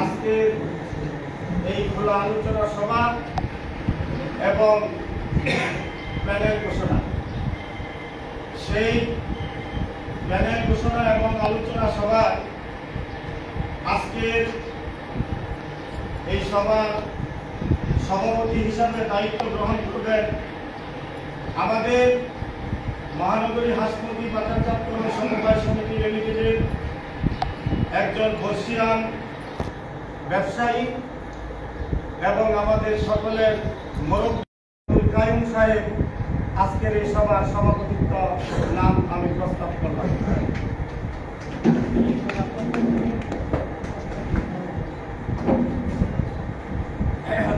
আজকে এই খোলা আলোচনা সভা এবং প্যানেল ঘোষণা, সেই প্যানেল ঘোষণা এবং আলোচনা সভায় আজকের এই সভার সভাপতি হিসাবে দায়িত্ব গ্রহণ করবেন আমাদের মহানগরী হাসমতি বাজারজাতকরণ সমবায় সমিতি লিমিটেডের একজন বর্ষিয়ান ব্যবসায়ী এবং আমাদের সকলের মুরব্বী কাইম সাহেব। আজকের এই সভার সভাপতিত্ব নাম আমি প্রস্তাব করলাম।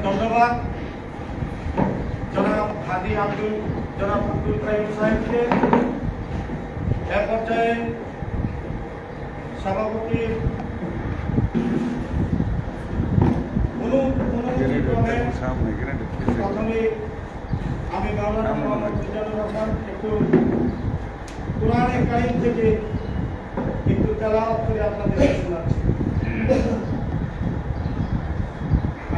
ধন্যবাদ জনাব আব্দুল কাইম সাহেবকে। এ পর্যায়ে সভাপতির প্রথমে আমি মাওলানা মোহাম্মদ মিজানুর রহমান একটু কোরআনে কারীম থেকে একটু তেলাওয়াত করে আপনাদের শোনাচ্ছি।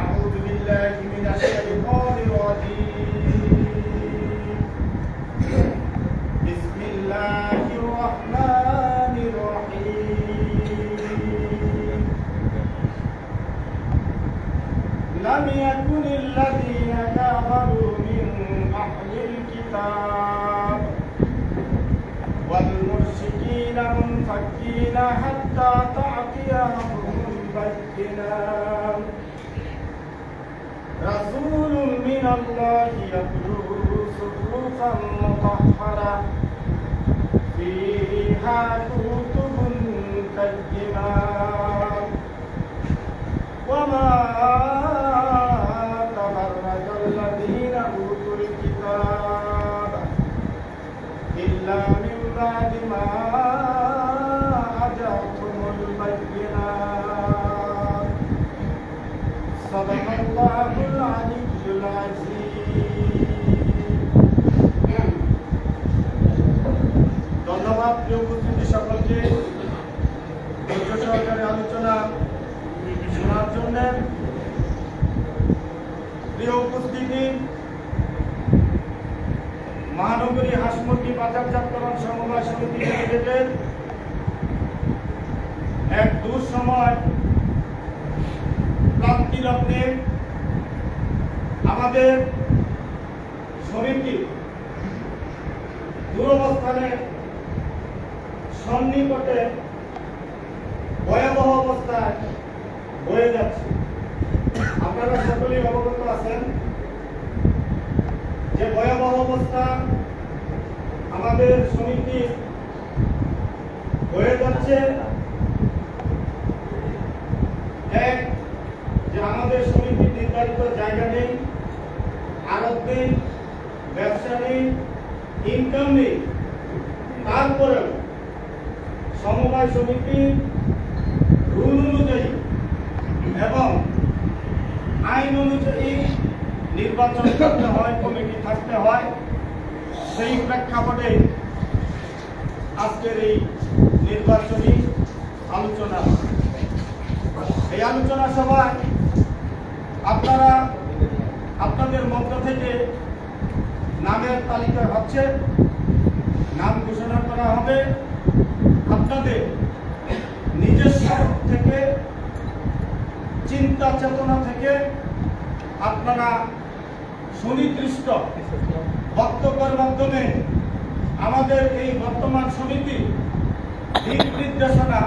আউযু বিল্লাহি মিনাশ শাইতানির রাজীম। বিসমিল্লাহির রাহমানির রাহিম। লাম ইয়াকুনিল লাযীনা কাফারু মিন আহলিল কিতাব ওয়াল মুশরিকিনা মুনফাক্কিনা হাত্তা তা'তিয়াহুমুল বায়্যিনাত। রাসূলুম মিনাল্লাহি ইয়াতলু সুহুফান মুতাহহারা ফীহা কুতুবুন কায়্যিমাত। ওয়া মা তাফাররাকাল লাযীনা উতুল কিতাব ইল্লা মিন বা'দি মা আজাতুমুল বায়্যিনাত। সাদাকাল্লাহুল আলিয়্যুল আযীম। ধন্যবাদ প্রিয় উপস্থিতি সকলকে ধৈর্য সহকারে আলোচনা শোনার জন্য। প্রিয় উপস্থিতি, মহানগরী হাসমতি বাজারজাতকরণ সমবায় সমিতি লিমিটেডের এক দুঃসময় প্রাপ্তিরত্নে আমাদের সমিতি দুরবস্থানে সন্নিকটে ভয়াবহ অবস্থায় হয়ে যাচ্ছে। আপনারা সকলেই অবগত আছেন যে ভয়াবহ অবস্থা আমাদের সমিতি হয়ে যাচ্ছে। এক, যে আমাদের সমিতির নির্ধারিত জায়গা নেই, আড়ত নেই, ব্যবসা নেই, ইনকাম নেই। তারপরেও সমবায় সমিতির রুল অনুযায়ী এবং আইন অনুযায়ী নির্বাচন করতে হয়, কমিটি থাকতে হয়। সেই প্রেক্ষাপটে আজকের এই নির্বাচনী আলোচনা, এই আলোচনা সভায় আপনারা আপনাদের মধ্য থেকে নামের তালিকা হচ্ছে, নাম ঘোষণা করা হবে। আপনাদের নিজস্ব থেকে চিন্তা চেতনা থেকে আপনারা সুনির্দিষ্ট বক্তব্যের মাধ্যমে আমাদের এই বর্তমান সমিতি দিক নির্দেশনা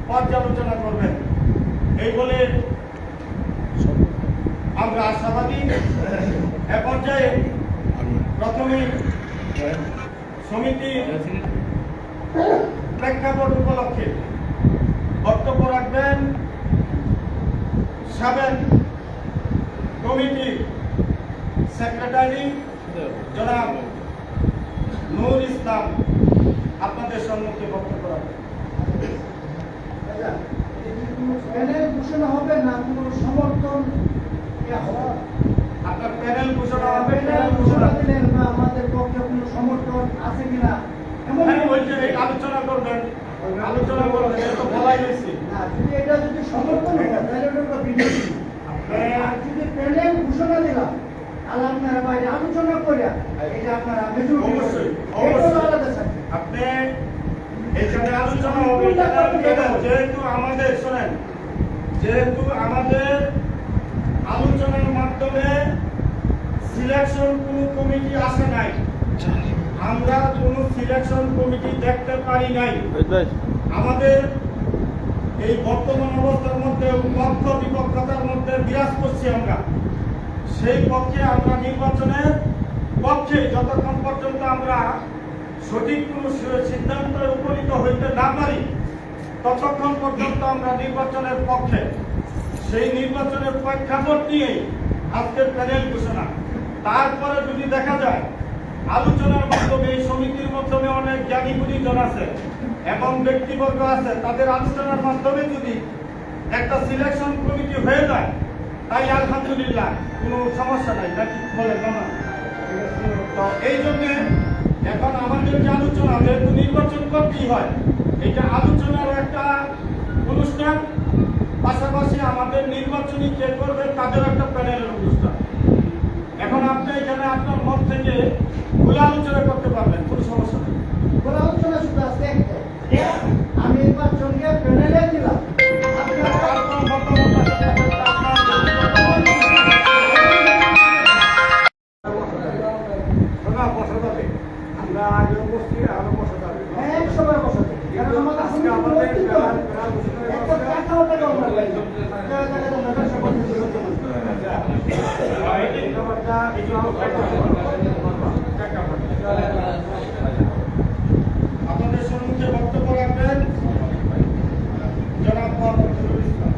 পর্যালোচনা করবেন, এই বলে আমরা আশাবাদী। এ পর্যায়ে প্রথমে সমিতি প্রেক্ষাপট উপলক্ষে বক্তব্য রাখবেন সাবেক কমিটির সেক্রেটারি জনাব নূর ইসলাম। আপনাদের সম্মুখে বক্তব্য রাখবেন। প্যানেল ঘোষণা হবে না কোনো সমর্থন আপনার প্যানেল ঘোষণা হবে, প্যানেল ঘোষণা দিলেন না আমাদের পক্ষে কোনো সমর্থন আছে কিনা এমন আলোচনা করবেন, আলোচনা করবেন, এটা তো বলাই হয়েছে। না, যদি এটা যদি সমর্থন হয় তাহলে যে আপনারা মেজরিটি অবশ্যই, এটা অবশ্যই। হলো আলাদা সাবজেক্ট। আপনি এখানে আলোচনা হবে যেহেতু আমাদের শোনেন, যেহেতু আমাদের আলোচনার মাধ্যমে সিলেকশন কোনো কমিটি আসে নাই, আমরা কোনো সিলেকশন কমিটি দেখতে পারি নাই। আমাদের এই বর্তমান অবস্থার মধ্যে পক্ষ বিপক্ষতার মধ্যে বিরাজ করছি আমরা, সেই পক্ষে আমরা নির্বাচনের পক্ষে যতক্ষণ পর্যন্ত আমরা সঠিক কোনো সিদ্ধান্তে উপনীত হইতে না পারি ততক্ষণ পর্যন্ত আমরা নির্বাচনের পক্ষে। সেই নির্বাচনের প্রেক্ষাপট নিয়ে আজকের প্যানেল ঘোষণা। তারপরে যদি দেখা যায় আলোচনার মাধ্যমে এই সমিতির মাধ্যমে অনেক জ্ঞানী গুণীজন আছে এবং ব্যক্তিবর্গ আছে, তাদের আলোচনার মাধ্যমে যদি একটা সিলেকশন কমিটি হয়ে যায় তাই আলহামদুলিল্লাহ কোনো সমস্যা নাই, নাকি বলেন না? তো এই জন্যে এখন আমাদের যে আলোচনা, যেহেতু নির্বাচন করতেই হয়, এটা আলোচনার একটা অনুষ্ঠান, পাশাপাশি আমাদের নির্বাচনী কে করবে তাদের একটা প্যানেলের অনুষ্ঠান। এখন আপনি এখানে আপনার মত থেকে খোলা আলোচনা করতে পারবেন, কোনো সমস্যা নেই। খোলা আলোচনা শুধু আজকে একটাই, আমি নির্বাচনকে প্যানেলে দিলাম, আপনারা তারপর মতামত আছে, শোনা বসা যাবে, আমরা আগে বসছি আরো বসা যাবে। এক সময় বসাতে, কারণ আমাদের আজকে আমাদের একটা টাকাও টাকা আমরা পাই না। টাকা আমরা ব্যবসা করতে হচ্ছে না। আপনাদের সম্মুখে বক্তব্য রাখবেন জনাব মোহাম্মদ নজরুল ইসলাম।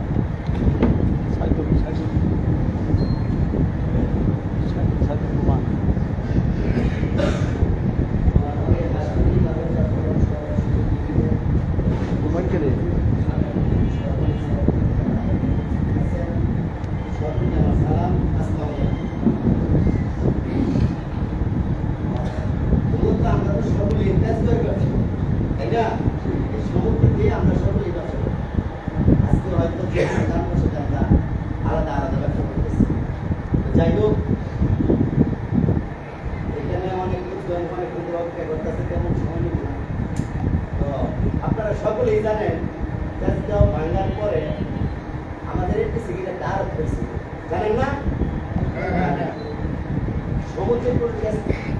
যাই হোক, এখানে অনেক কিছু অনেক কিছু অপেক্ষা করতেছে, তেমন সময় নেব না। তো আপনারা সকলেই জানেন দেশটাও ভাঙার পরে আমাদের একটি সিগারেট আরোপ হয়েছিল, জানেন না? সমুদ্রের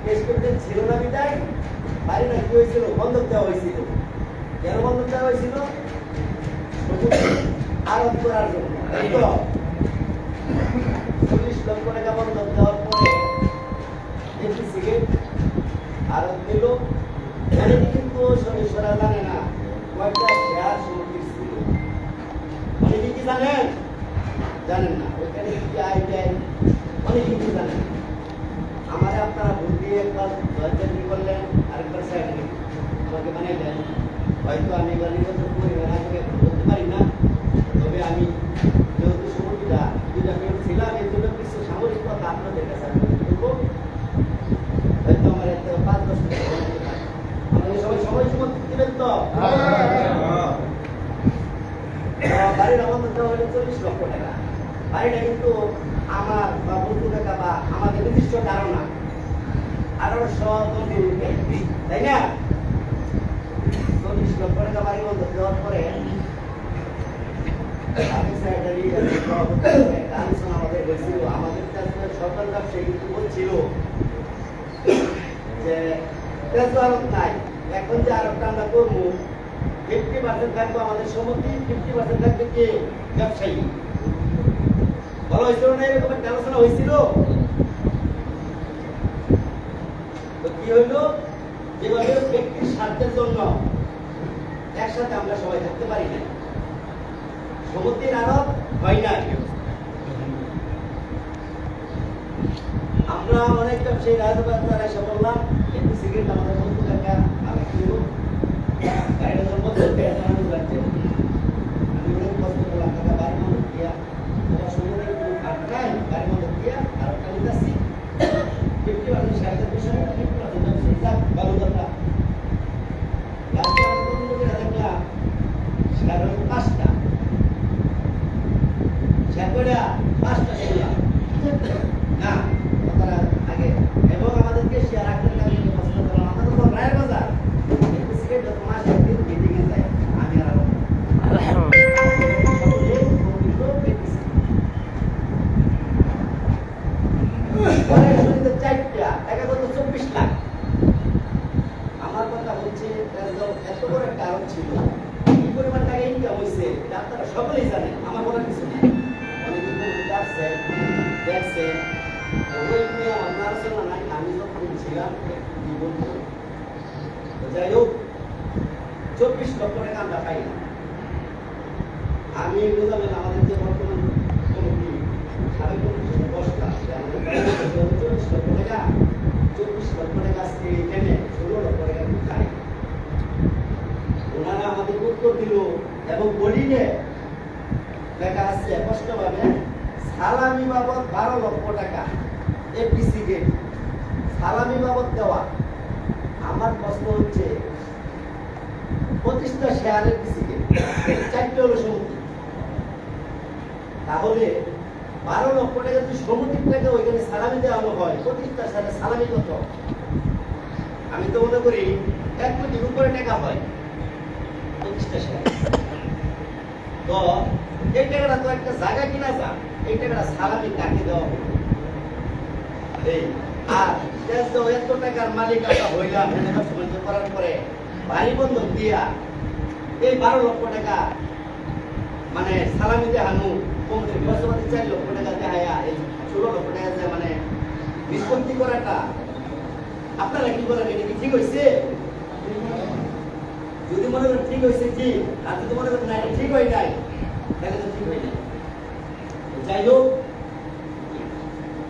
টেস্ট করতে ছিল না বিদায় বাড়ি না কি হয়েছিল, বন্ধক দেওয়া হয়েছিল। কেন বন্ধক দেওয়া হয়েছিল? আরোপ করার জন্য। 40 লক্ষ টাকা বন্ধক দেওয়ার পরে একটি সিগারেট আরোপ দিল। অনেকে কিন্তু সদস্যরা জানে না কয়েকটা শেয়ার সমুদ্রের ছিল। অনেকে কি জানেন? জানেন না। ওইখানে কি আয় দেয় অনেক কিছু জানেন। আমার আপনারা ভোট দিয়ে একবার জয়চাকরি করলেন, আরেকবার সাইড আমাকে বানিয়ে দেন। হয়তো আমি এবার নির্বাচন করি না, আগে করতে পারি না, তবে আমি যেহেতু সময়টা দুইটা মিনিট ছিলাম, এই জন্য কিছু সামরিক কথা আপনাদের কাছে আমি বলবো। হয়তো আমার একটা 5-10 মিনিট আমাদের সবাই সময় সুমত দিবেন তো? বাড়ির আমাদের দেওয়া হলো 40 লক্ষ টাকা। বাড়িটা কিন্তু আমার বা বন্ধু টাকা বা আমাদের নির্দিষ্ট ধারণা 1800, তাই না? 40 লক্ষ টাকা বাড়ি বন্ধক দেওয়ার পরে আলোচনা আমাদের হয়েছিল। আমাদের সরকার ব্যবসায়ী কিন্তু বলছিল যে তেজ আরোপ নাই, এখন যে আরোপটা আমরা করবো 50% থাকবো আমাদের সম্মতি, 50% থাকবে কে? ব্যবসায়ী। ভালো হয়েছিল না? এরকম একটা আলোচনা হয়েছিল। তো কি হইলো, যেভাবে ব্যক্তির স্বার্থের জন্য একসাথে আমরা সবাই থাকতে পারি না, সম্মতির আরোপ হয় না। আমরা অনেক ব্যবসায়ী রাজবাজার এসে বললাম একটু সিগারেট আমাদের বন্ধু টাকা আমি কিনবো, গাড়িটা যখন বন্ধ লাগছে, আমি অনেক কষ্ট করলাম টাকা বাড়ি বন্ধ দিয়া, তোমার সঙ্গে একটু আটকায় গাড়ি বন্ধ দিয়া আর একটা নিতেছি 50% সাহেবের বিষয়ে 50% ব্যবসায়ী যাক ভালো কথা। লাস্টে আমরা বন্ধ করে দেখলাম সাড়ে 5টা শেয়ার করে 5টা শেয়ার না, তারা থাকে এবং আমাদেরকে শেয়ার রাখতে লাগে প্রশ্ন করা আমাদের তো রায়ের বাজার একটু সিগারেট যত মাসে একদিন মিটিংয়ে যায় আমি আর সকলে পবিত্র ব্যক্তি পরে শুনতে চারটা টাকা কত 24 লাখ আমার কথা হচ্ছে এত বড় একটা আরোপ ছিল কি পরিমাণ টাকা ইনকাম হয়েছে এটা আপনারা সকলেই জানেন আমার বলার কিছু নেই অনেক কিন্তু আসছে দেখছে ওই নিয়ে আমার আলোচনা নাই আমি যখন ছিলাম কি বলবো তো যাই হোক 24 লক্ষ টাকা আমরা পাই না আমি বুঝলাম আমাদের যে বর্তমান কমিটি সাবেক কমিটি বসটা আমাদের 24 লক্ষ টাকা 24 লক্ষ টাকা আজকে এখানে 16 লক্ষ টাকা খাই ওনারা আমাদের উত্তর দিল এবং বলিলে লেখা আছে স্পষ্টভাবে সালামি বাবদ 12 লক্ষ টাকা এপিসি গেট সালামি বাবদ দেওয়া আমার প্রশ্ন হচ্ছে 25টা শেয়ারের পিসি গেট 4টে হলো সমিতি তাহলে 12 লক্ষ টাকা যদি সমিতির টাকা ওইখানে সালামি দেওয়ানো হয় 25টা শেয়ারের সালামি কত আমি তো মনে করি 1 কোটির উপরে টাকা হয় 25টা শেয়ার তো এই টাকাটা তো একটা জায়গা কিনা যা এই টাকাটা সালামি কাকে দেওয়া হবে এই আর এত টাকার মালিক আমরা হইলাম ইনভেস্টমেন্ট করার পরে বাড়ি বন্ধক দিয়া এই 12 লক্ষ টাকা মানে সালামি দেহানু কমতে বছরে 4 লক্ষ টাকা দেহায়া এই 16 লক্ষ টাকা যে মানে নিষ্পত্তি করাটা আপনারা কি বলেন এটা কি ঠিক হয়েছে যদি মনে করেন ঠিক হয়েছে ঠিক আর যদি মনে করেন না এটা ঠিক হয় নাই তাহলে তো ঠিক হয় নাই যাই হোক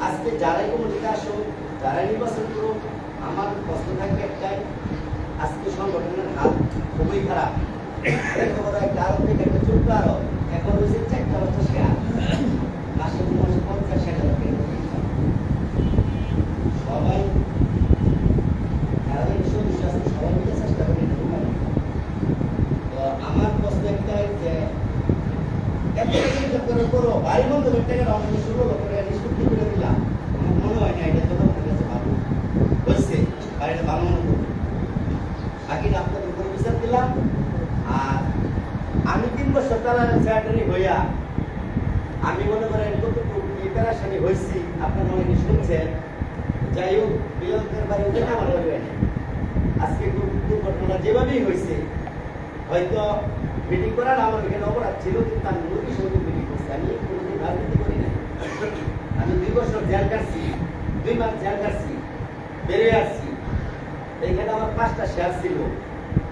আজকে যারাই কমিটিতে আসো যারাই নির্বাচন করো আমার প্রশ্ন থাকবে একটাই আজকে সংগঠনের হাত খুবই খারাপ একটা আরো থেকে একটা ছোট্ট আরো এখন হয়েছে 4টা বছর শেয়ার মাসে 50-60 হাজার টাকা সবাই সবাই মিলে চেষ্টা করি তো আমার প্রশ্ন একটাই যে এত কিছু করার পরও বাড়ি বন্ধ করতে গেলে আমাকে 16 লক্ষ টাকা নিষ্পত্তি করে দিলাম আমার মনে হয় না এটা জন্য আপনার কাছে ভালো হচ্ছে বাড়িটা ভালো মনে করবো বাকিটা আপনাদের উপরে বিচার দিলাম আর আমি 3 বছর চালানো সেক্রেটারি হইয়া আমি মনে করেন কতটুকু প্রিপারেশন হয়েছি আপনারা অনেকে শুনছেন যাই হোক বিলকের বাড়ি উঠে আমার বাড়ি হয় আজকে দুর্ঘটনা যেভাবেই হয়েছে হয়তো মিটিং করার আমার এখানে অপরাধ ছিল কিন্তু আমি নোটিশ হইতে মিটিং করছি আমি কোনোদিন রাজনীতি করি নাই আমি 2 বছর জেল কাটছি 2 মাস জেল কাটছি বেরিয়ে আসছি এইখানে আমার 5টা শেয়ার ছিল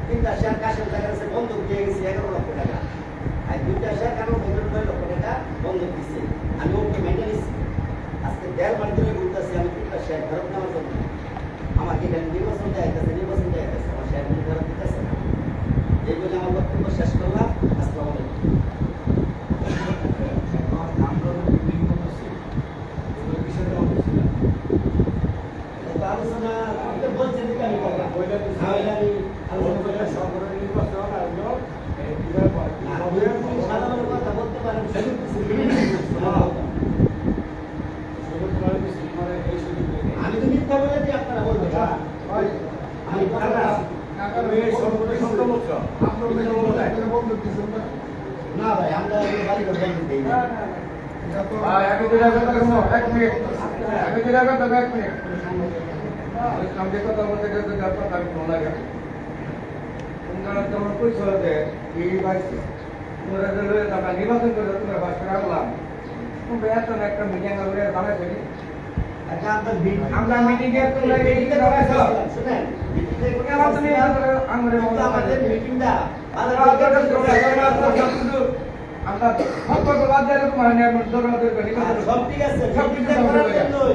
3টা শেয়ার কাশের টাকা কাছে বন্ধক দিয়ে গেছি 11 লক্ষ টাকা আর 2টা শেয়ার কারণ 9 লক্ষ টাকা বন্ধক দিচ্ছে আমি ওকে মেনে নিচ্ছি আজকে 1.5 মাস ধরে বলতেছি আমি 3টা শেয়ার ফেরত নেওয়ার জন্য আমাকে এখানে নির্বাচন দেখাইতেছে আমার শেয়ার ফেরত দিতেছে না এই বলে আমার বক্তব্য শেষ করলাম আসসালামু আলাইকুম আলোচনা বলছেন যে আমি করলাম আমি সাধারণ কথা বলতে পারেন আমি তো মিথ্যা বলে দিই আপনারা বলবেন আমি না ভাই আমরা বাড়ি করে বন্ধ দিই না নির্বাচন করে তোমরা বাস করে রাখলাম একটা মিটিং আমরা মিটিং এ তোমরা মিটিংয়ে দাঁড়াইছ শুনেন আমাদের মিটিংটা আমরা সম্পর্ক বাদ দিয়ে তোমার নিয়ে দৌড়াদৌড়ি করি সব ঠিক আছে সব ঠিক করার জন্যই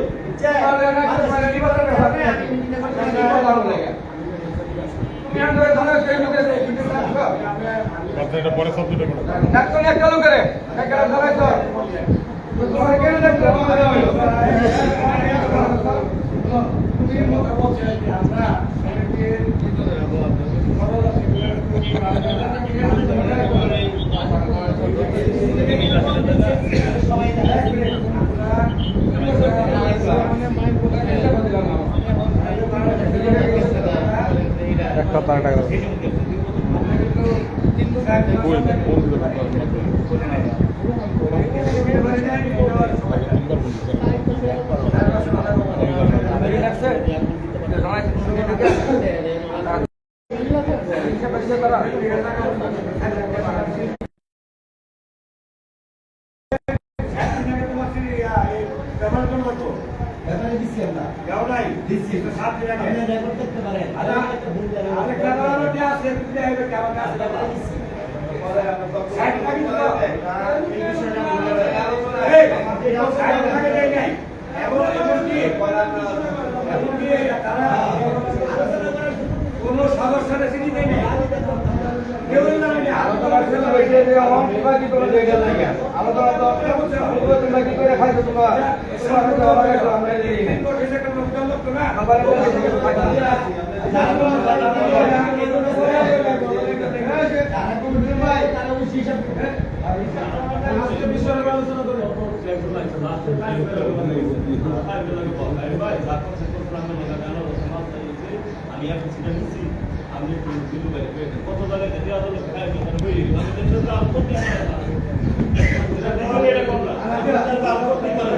একটা লোকের একটা ধরাইছ তোমার কেন দেখছো সবাই কোনো সদস্যের চিঠি দেয় নাই আমি এখন সেটা নিচ্ছি আমি একটু দিলু ভাই কত জায়গায় দেওয়া হলো খাই আমি বই আমি তো সেটা আপত্তি আছে না এটা নেই এটা কোন না এটা আপত্তি করে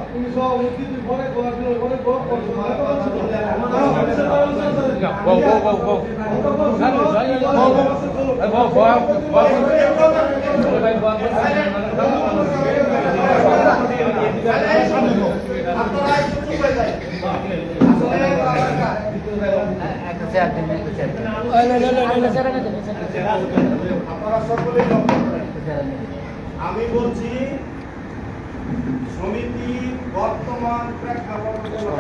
তুমি সব পরে আমি বলছি সমিতি বর্তমান প্রেক্ষাপট এবং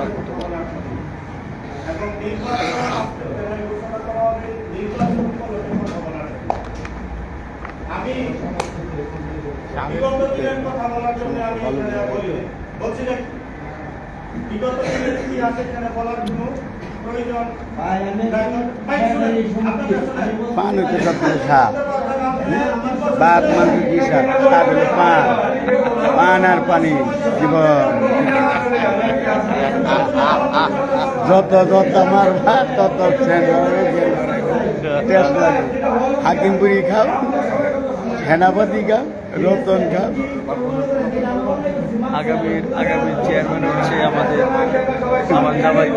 আমি বিগত দিনের কথা বলার জন্য আমি এখানে বলছি না বিগত দিনের কি আছে এখানে বলার জন্য প্রয়োজন পান হচ্ছে সব থেকে সাপ বাঘ মানুষ কি সাপ সাপ হলো পান পান আর পানি জীবন যত যত মারবা তত টেস্ট লাগে হাকিমপুরি খাও সেনাপতি খাও রতন খাও আগামীর চেয়ারম্যান হচ্ছে আমাদের আমার জামাই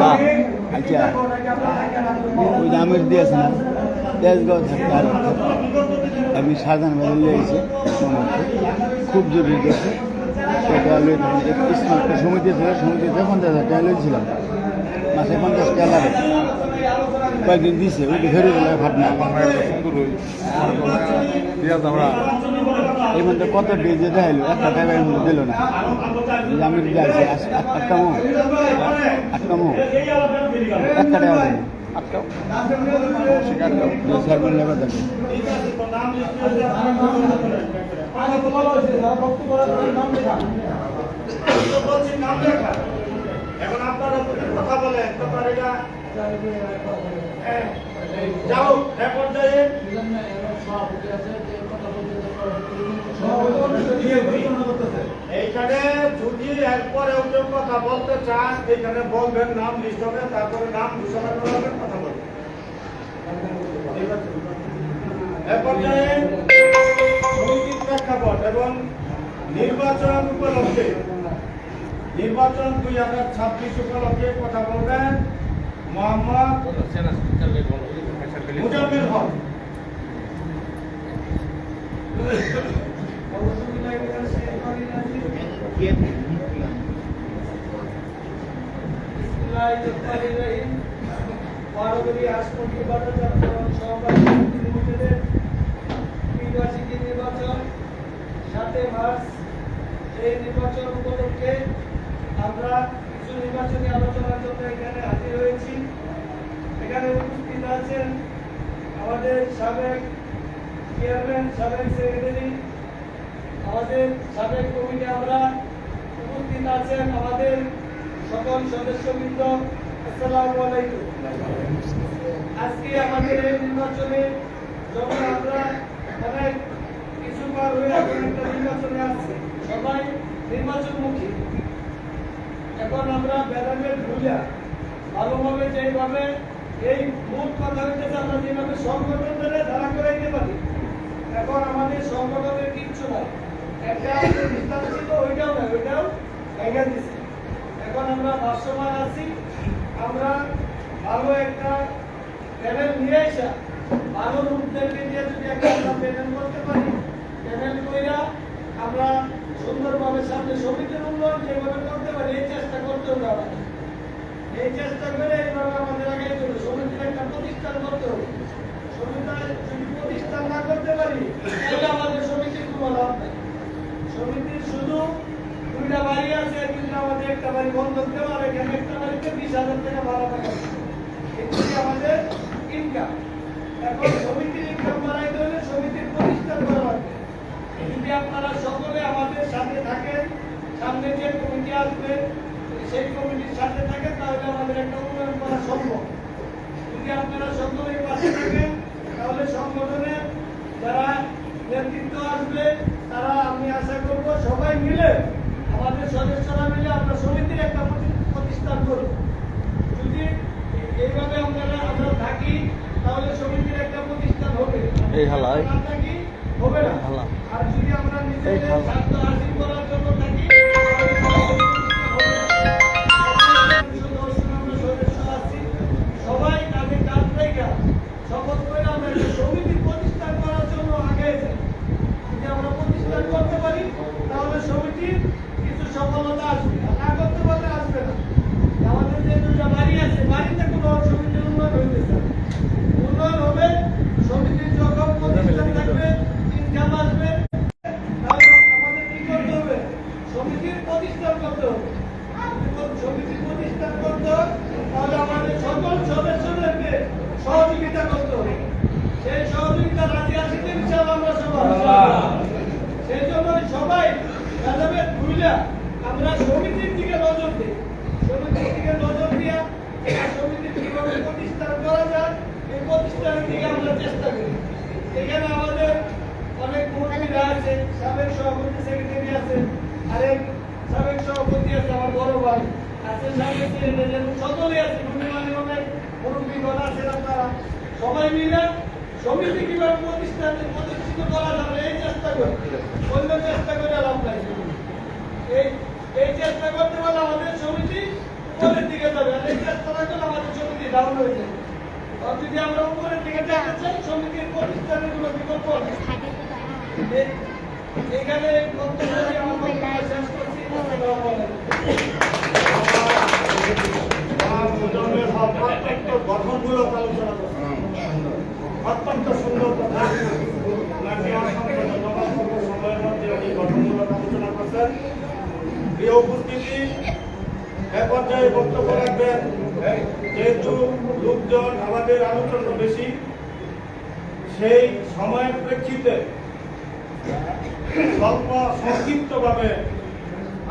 বাহ আচ্ছা ওই আমির দিয়েছে না তেজগাঁও থাকতে আর আমি সাধারণ বাজার লিয়েছি খুব জরুরি দিয়েছে সেটা একটা সমিতি ছিল সমিতিতে 50,000 টাকা লিয়েছিলাম মাসে 50 টাকা লাগে কয়েকদিন দিছে ওইটা ফেরত দিলে ঘটনা আমরা এই মধ্যে কত দিয়ে যেতে হলো একটা টাকা এর মধ্যে দিল না আমি যাইছি একটা মো একটা টাকা দিল চেয়ারম্যান লেবার দেখে এখন আপনারা কথা বলেন তোমার এটা যাও রেকর্ড যায় এইখানে যদি এরপরে কেউ কথা বলতে চান এখানে বলবেন নাম লিস্ট হবে তারপরে নাম ঘোষণা করবেন কথা বলবেন এরপর সমিতির প্রেক্ষাপট এবং নির্বাচন উপলক্ষে নির্বাচন 2026 উপলক্ষে কথা বলবেন মোহাম্মদ মুজাম্মিল হক। নির্বাচন 7 মার্চ এই নির্বাচন উপলক্ষে আমরা কিছু নির্বাচনী আলোচনার জন্য এখানে হাজির হয়েছি। এখানে উপস্থিত আছেন আমাদের সাবেক চেয়ারম্যান, সাবেক সেক্রেটারি, আমাদের সাবেক কমিটি আমরা উপস্থিত আছেন, আমাদের সকল সদস্যবৃন্দ, আসসালামু আলাইকুম। আজকে আমাদের এই নির্বাচনে যখন আমরা অনেক কিছু পার হয়ে এখন একটা নির্বাচনে আসছি, সবাই নির্বাচনমুখী। এখন আমরা ভেদাভেদ ভুলিয়া ভালোভাবে যেভাবে এই মূল কথা হইতেছে আমরা যেভাবে সংগঠন ধরে ধারা করাইতে পারি, এখন আমাদের সংগঠনের কিচ্ছু নাই। একটা প্রতিষ্ঠান ছিল, ওইটাও নাই, ওইটাও ভেঙে দিচ্ছে। এখন আমরা ভাষ্যমান আছি, আমরা ভালো একটা প্যানেল নিয়ে আসা, ভালো লোকদেরকে দিয়ে যদি একটা আমরা প্যানেল করতে পারি, প্যানেল কইরা আমরা সুন্দরভাবে সামনে সমিতির উন্নয়ন যেভাবে করতে পারি এই চেষ্টা করতে হবে আমাদের। এই চেষ্টা করে এইভাবে আমাদের আগে চলবে। সমিতির একটা প্রতিষ্ঠান করতে হবে। সমিতি যদি প্রতিষ্ঠান না করতে পারি তাহলে আমাদের সমিতির কোনো লাভ নেই। সমিতির শুধু 2টা বাড়ি আছে, কিন্তু আমাদের একটা বাড়ি বন্ধক দেওয়া, আর এখানে একটা বাড়িতে 20,000 টাকা ভাড়া টাকা এটি আমাদের ইনকাম। এখন সমিতির ইনকাম বাড়াইতে হলে সমিতির প্রতিষ্ঠান করা লাগবে। যদি আপনারা সকলে আমাদের সাথে থাকেন, সামনে যে কমিটি আসবে সেই কমিটির সাথে থাকেন, তাহলে আমাদের একটা উন্নয়ন করা সম্ভব। যদি আপনারা সকলেই পাশে থাকেন তাহলে সংগঠনের যারা নেতৃত্ব আসবে তারা, আমি আশা করব সবাই মিলে, আমাদের সদস্যরা মিলে আমরা সমিতির একটা প্রতিষ্ঠান করব। যদি এইভাবে আমরা থাকি তাহলে সমিতির একটা প্রতিষ্ঠান হবে, এই হালাই না থাকি হবে না। হালা আর যদি আমরা নিজেদের স্বার্থ হাসিল করার জন্য থাকি সবাই কাজে কাজ থেকে শপথ করে আমরা একটা সমিতি প্রতিষ্ঠান করার জন্য আগে যাই। যদি আমরা প্রতিষ্ঠান করতে পারি তাহলে সমিতির কিছু সফলতা আসবে, আর না করতে পারলে আসবে না। আমাদের যে 2টা বাড়ি আছে, বাড়িতে কোনো সমিতির উন্নয়ন হইতেছে না। উন্নয়ন হবে সমিতির যখন প্রতিষ্ঠান থাকবে, ইনকাম আসবে, তাহলে আমাদের কি করতে হবে? সমিতির প্রতিষ্ঠান করতে হবে। সমিতির প্রতিষ্ঠান করতে হবে তাহলে আমাদের সকল সদস্যদেরকে সহযোগিতা করতে হবে। সেই সহযোগিতা রাজি আছি তো ইনশাআল্লাহ আমরা সবাই। সেই জন্য সবাই ভেদাভেদ ভুলে আমরা সমিতির দিকে নজর দিই। সমিতির দিকে নজর দিয়া সমিতির কিভাবে প্রতিষ্ঠান করা যায় এই প্রতিষ্ঠানের দিকে আমরা চেষ্টা করি। এখানে আমাদের অনেক মন্ত্রীরা আছে, সাবেক সভাপতি সেক্রেটারি আছে, আরেক সাবেক সভাপতি আছে, আমার বড় ভাই আছে, সাবেক সেক্রেটারি সকলেই আছে, অনেক মুরব্বীগণ আছেন। আপনারা সবাই মিলে সমিতি কিভাবে প্রতিষ্ঠিত করা যাবে এই চেষ্টা করি, অন্য চেষ্টা করে লাভ নাই। এই চেষ্টা করতে পারলে আমাদের সমিতি উপরের দিকে যাবে, আর এই চেষ্টা না করলে আমাদের সমিতি ডাউন হয়ে যাবে। আর যদি আমরা উপরের দিকে যেতে চাই, সমিতির প্রতিষ্ঠানের কোনো বিকল্প নেই। এখানে বক্তব্য দিয়ে আমার বক্তব্য শেষ করছি। আসসালামু আলাইকুম। গঠনমূলক আলোচনা করছেন, অত্যন্ত সুন্দর কথা। সময়ের মধ্যে উনি গঠনমূলক আলোচনা করছেন। প্রিয় উপস্থিতি, এ পর্যায়ে বক্তব্য রাখবেন, যেহেতু লোকজন আমাদের আলোচনা বেশি, সেই সময়ের প্রেক্ষিতে স্বল্প সংক্ষিপ্তভাবে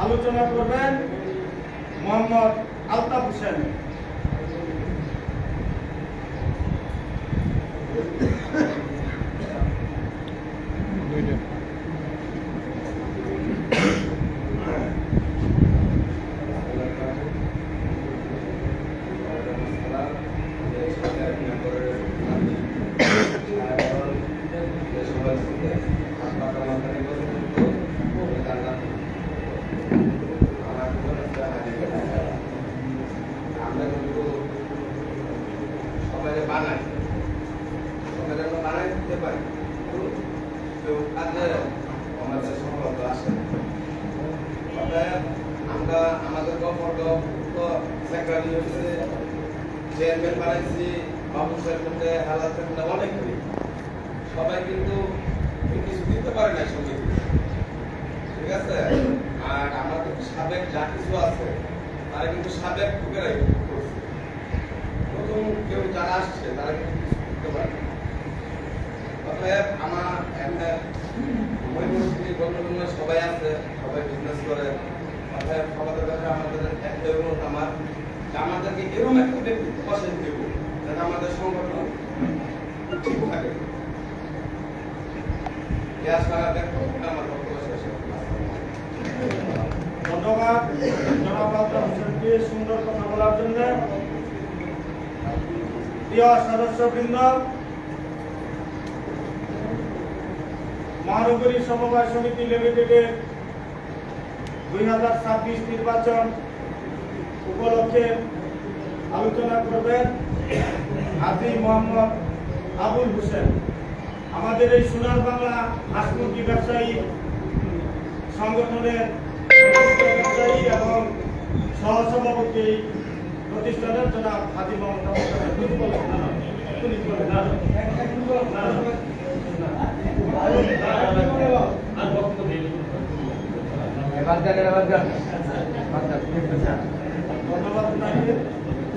আলোচনা করবেন মোহাম্মদ আলতাফ হোসেন। বানাই দিতে পারি, কেউ কাজে আমাদের সম্ভব আসে। আমরা আমাদের সেক্রেটারি হচ্ছে চেয়ারম্যান বানাইছি, বাবু সাহেবকে হালাত অনেক করি, সবাই কিন্তু কিছু দিতে পারে না সঙ্গে, ঠিক আছে। আর আমাদের সাবেক যা কিছু আছে তারা কিন্তু সাবেক টুকেরাই করছে। প্রথম কেউ যারা আসছে তারা কিন্তু কিছু করতে পারে, অতএব আমার একটা ওই পরিস্থিতি বন্ধুগুলো সবাই আছে, সবাই বিজনেস করে। অতএব সবাদের কাছে আমাদের একটা অনুরোধ আমার যে আমাদেরকে এরকম একটা ব্যক্তিত্ব পাশে দেব যাতে আমাদের সংগঠন ঠিক থাকে। এই আশা ব্যক্ত করে আমার বক্তব্য শেষ করলাম। ধন্যবাদ জনাব আব্দুল হোসেনকে সুন্দর কথা বলার জন্য। প্রিয় সদস্যবৃন্দ, মহানগরী সমবায় সমিতি লিমিটেডের 2026 নির্বাচন উপলক্ষে আলোচনা করবেন হাজী মোহাম্মদ আবুল হোসেন। আমাদের এই সোনার বাংলা হাঁসমুরগি ব্যবসায়ী সংগঠনের ব্যবসায়ী এবং সহসভাপতি প্রতিষ্ঠানের জনাব হাজী মোহাম্মদ আবুল ধন্যবাদ।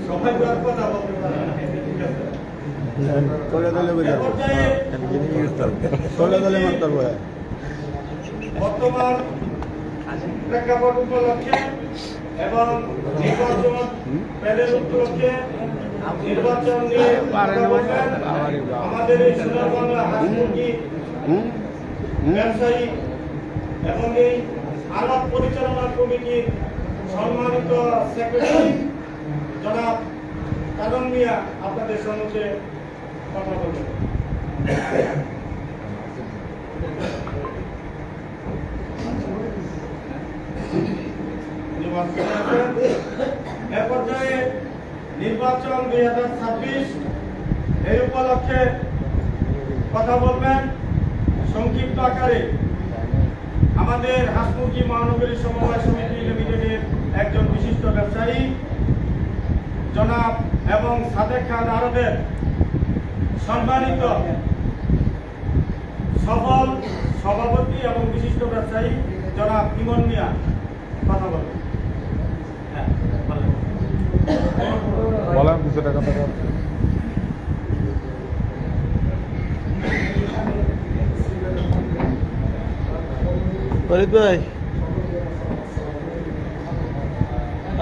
সবাই কথা বলতে পারে না। ঠিক আছে। বর্তমান প্রেক্ষাপট উপলক্ষে এবং নির্বাচন প্যানেল উপলক্ষে নির্বাচন নিয়ে আমাদের এই সোনার বাংলা হাঁসমুরগি ব্যবসায়ী এবং এই আলাপ পরিচালনা কমিটির সম্মানিত সেক্রেটারি জনাব কাদম মিয়া আপনাদের সম্মুখে কথা বলবেন। এ পর্যায়ে নির্বাচন 2026 এই উপলক্ষে কথা বলবেন সংক্ষিপ্ত আকারে আমাদের হাঁসমুরগি মহানগরী সমবায় সমিতি লিমিটেডের একজন বিশিষ্ট ব্যবসায়ী জনাব এবং সাদেক খান আরবের সম্মানিত সফল সভাপতি এবং বিশিষ্ট ব্যবসায়ী জনাব ইমন মিয়া কথা বলবেন। বলেন কিছু টাকা ফরিদ ভাই,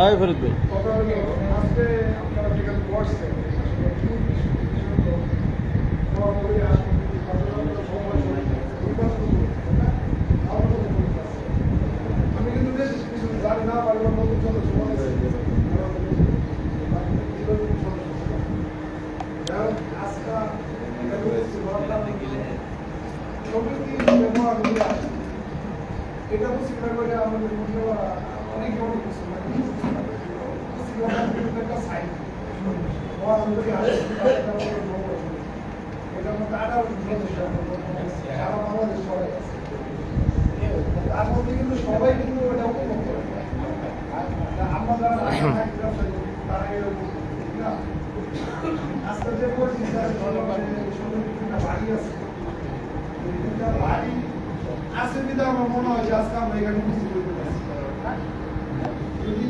আয় ফরিদ ভাই। আজকে আপনারা যেখানে করছেন আমি কিন্তু বেশ কিছু জানি না পারলাম নতুন সদস্য এটা তো স্বীকার করে আমাদের মধ্যে অনেক বড় কিছু একটা সাইড এটার মধ্যে আরো সারা বাংলাদেশ সবাই আছে তার মধ্যে কিন্তু সবাই কিন্তু এটা উপভোগ করে আমরা যারা তারা এরকম না আজকে যে পরিস্থিতি আছে বাড়ি আছে বাড়ি আছে বিধা আমার মনে হয় যে আজকে আমরা এখানে কিছু করতে পারছি যদি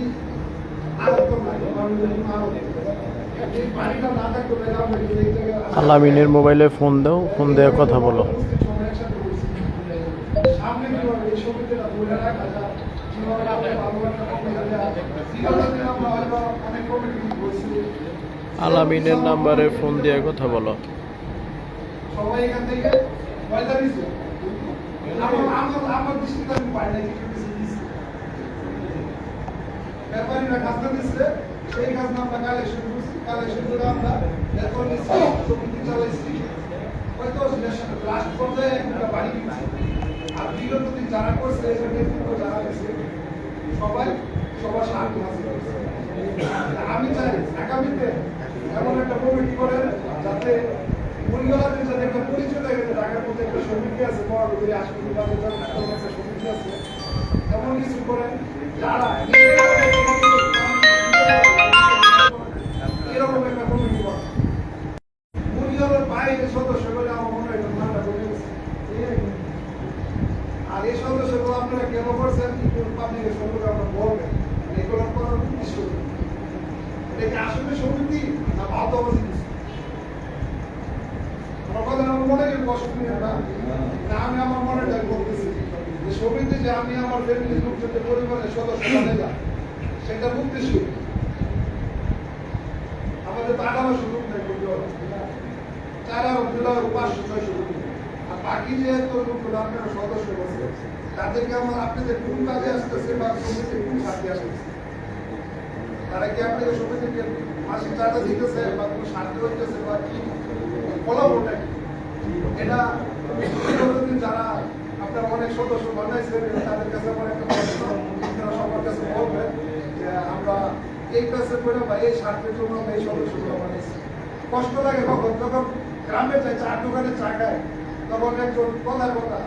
আরো তো আলামিনের মোবাইলে ফোন দাও, ফোন দিয়ে কথা বলো। আলামিনের নাম্বারে ফোন দিয়ে কথা বলো। সবাই এখান থেকে আমার দৃষ্টিতে আমি পাই না ব্যাপারীরা খাজনা দিচ্ছে, সেই খাজনা আমরা কালেকশন করছি, কালেকশন করে আমরা এরপর সমিতি চালাইছি, হয়তো লাস্ট পর্যায়ে একটা বাড়ি কিনছি। আর বিগত দিন যারা করছে এসব নেতৃত্ব যারা গেছে সবাই সবার সাহায্য হাসিল করছে। আমি চাই আগামীতে এমন একটা কমিটি করেন যাতে পরিবারের যাতে একটা পরিচয় থাকে, ঢাকার মধ্যে একটা সমিতি আছে, মহানগরী হাসপাতাল একটা সমিতি আছে, এমন কিছু করেন যারা এরকম একটা কমিটি করে পরিবারের বাইরে সদস্য করে আমার মনে হয় নামটা করে গেছে। আর এই সদস্যগুলো আপনারা কেন করছেন পাবলিকের সম্পর্কে আপনারা বলবেন এগুলো করার উদ্দেশ্য এটা কি আসলে সমিতি না ভাওতাবাজি? আমার কথা আমার মনে কষ্ট নিয়ে না না, আমি আমার মনেটাই বলতেছি যে সমিতি যে আমি আমার ফ্যামিলির লোকজনকে পরিবারের সদস্য বানাইলাম সেটা উদ্দেশ্য আমাদের তো 1800 লোক নাই করতে হবে 500-600 লোক আর বাকি যে তো লোকগুলো আপনারা সদস্য আছে তাদেরকে আমার আপনাদের কোন কাজে আসতেছে বা সমিতির কোন সাথে আসতেছে তারা কি আপনাদের সমিতিকে মাসিক চাঁদা দিতেছে বা কোনো সাহায্য হইতেছে বা কি ফলাফলটা কি এটা দীর্ঘদিন যারা আপনারা অনেক সদস্য বানাইছেন তাদের কাছে আমার একটা প্রশ্ন আপনারা সবার কাছে বলবেন যে আমরা এই কাছে করে বা এই স্বার্থের জন্য আমরা এই সদস্যগুলো বানাইছি কষ্ট লাগে কখন যখন গ্রামে যাই চার দোকানে চা খায় তখন একজন কথার কথা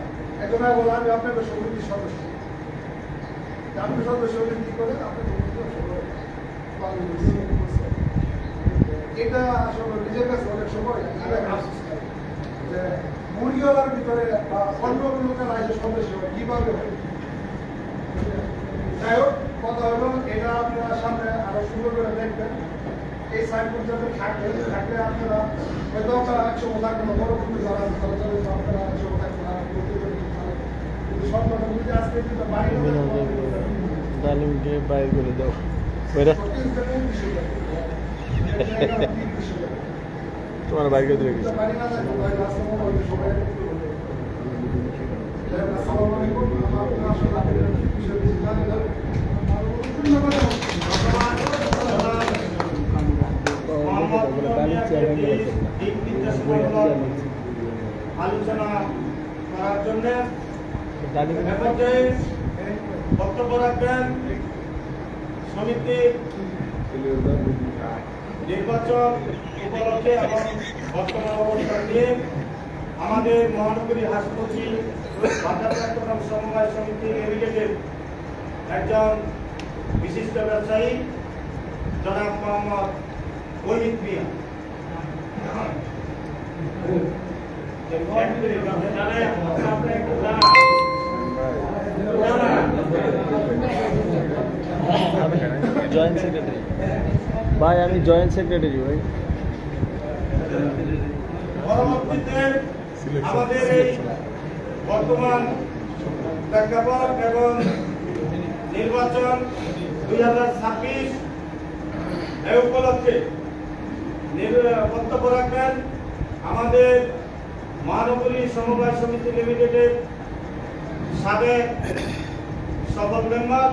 একজন বলে আমি আপনাদের সমিতির সদস্য আপনি সদস্য কি করে আপনাদের এটা আসলে নিজের কাছে অনেক সময় যে মুড়িওয়ালার ভিতরে বা অন্য লোকের রাজ্য সদস্য কিভাবে হয় যাই হোক কথা হলো এটা আপনারা সামনে আরো সুন্দর করে দেখবেন এই সাইনবোর্ড যাতে থাকলে আপনারা হয়তো আপনারা একসময় থাকবেন বড় কিন্তু যারা আপনারা একসময় থাকবেন সরকার যদি আজকে কিন্তু বাড়ি ডালিমকে বাইর করে দাও ওইটা তোমার বাইর করে দিলে কিছু আলোচনা করার জন্য বক্তব্য রাখবেন সমিতির নির্বাচন উপলক্ষে এবং বর্তমান অবস্থা নিয়ে আমাদের মহানগরী হাসপাতাল বাজার চট্টগ্রাম সমবায় সমিতি লিমিটেডের একজন বিশিষ্ট ব্যবসায়ী জনাব মোহাম্মদ ওহিদ মিয়া জয়েন্ট সেক্রেটারি ভাই আমি জয়েন্ট সেক্রেটারি ভাই পরবর্তীতে আমাদের এই বর্তমান প্রেক্ষাপট এবং নির্বাচন 2026 এই উপলক্ষে বক্তব্য রাখবেন আমাদের মহানগরী সমবায় সমিতি লিমিটেডের সাবেক সফল মেম্বার